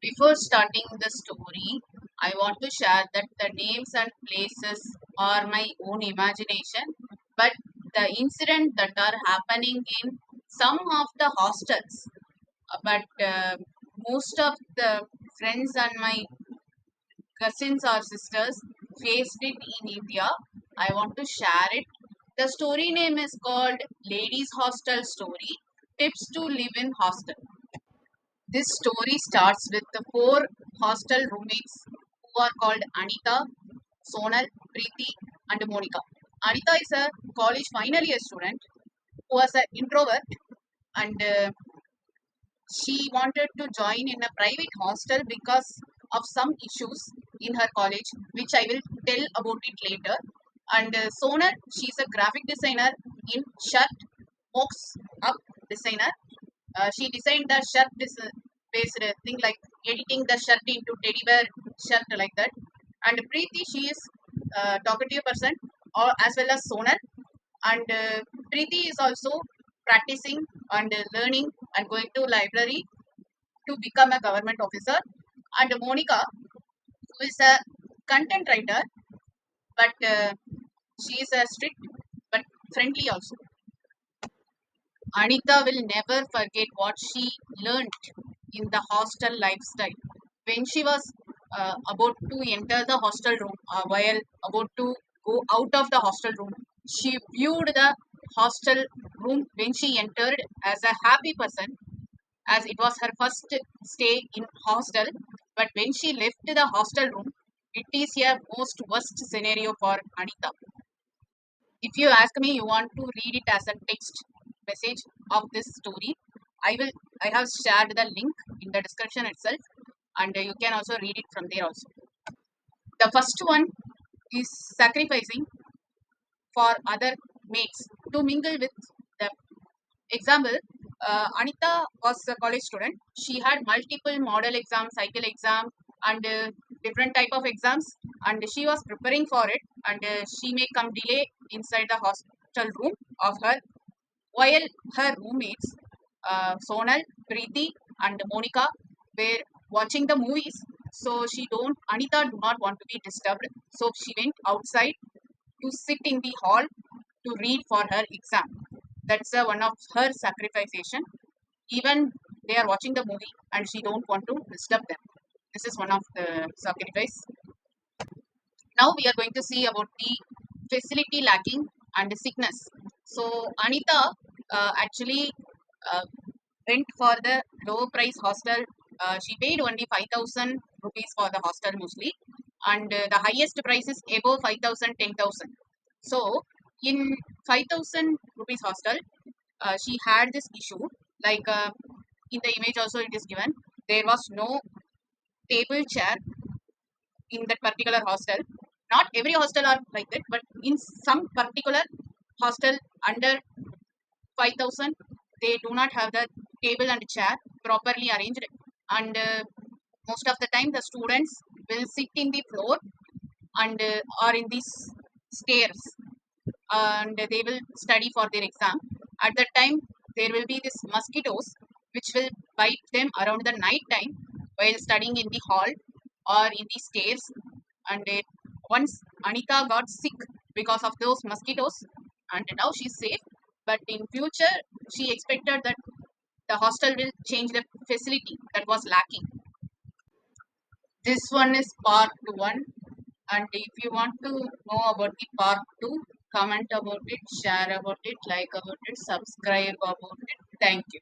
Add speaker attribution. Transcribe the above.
Speaker 1: Before starting the story, I want to share that the names and places are my own imagination, but the incident that are happening in some of the hostels, but most of the friends and my cousins or sisters faced it in India. I want to share it. The story name is called Ladies Hostel Story Tips to Live in Hostel. This story starts with the four hostel roommates who are called Anita, Sonal, Preeti, and Monica. Anita is a college final year student who was an introvert and she wanted to join in a private hostel because of some issues in her college, which I will tell about it later. And Sonal, she's a graphic designer in shirt, box up designer. She designed the shirt based thing like editing the shirt into teddy bear shirt like that. And Preeti, she is a talkative person, or as well as Sonal. And Preeti is also practicing and learning and going to library to become a government officer. And Monica, who is a content writer, but she is a strict but friendly also. Anita will never forget what she learned in the hostel lifestyle. When she was about to enter the hostel room, while about to go out of the hostel room, she viewed the hostel room when she entered as a happy person, as it was her first stay in hostel. But when she left the hostel room, it is a most worst scenario for Anita. If you ask me, you want to read it as a text message of this story, I have shared the link in the description itself, and you can also read it from there also. The first one is sacrificing for other mates to mingle with them. Example, Anita was a college student. She had multiple model exams, cycle exam, and different type of exams, and she was preparing for it. And she may come delay inside the hostel room of her, while her roommates, Sonal, Preeti, and Monica, were watching the movies. So she don't Anita do not want to be disturbed. So she went outside to sit in the hall to read for her exam. That's one of her sacrification. Even they are watching the movie and she don't want to disturb them. This is one of the sacrifice. Now we are going to see about the facility lacking and sickness. So Anita actually uh, went for the low price hostel. She paid only 5,000 rupees for the hostel mostly, and the highest price is above 5,000, 10,000. So in 5,000 rupees hostel, she had this issue, like in the image also it is given. There was no table chair in that particular hostel. Not every hostel are like that, but in some particular hostel under 5,000, they do not have the table and chair properly arranged. And most of the time, the students will sit in the floor and or in these stairs, and they will study for their exam. At that time, there will be these mosquitoes which will bite them around the night time while studying in the hall or in the stairs. And once Anita got sick because of those mosquitoes, and now she's safe. But in future, she expected that the hostel will change the facility that was lacking. This one is part one, and if you want to know about the part two, comment about it, share about it, like about it, subscribe about it. Thank you.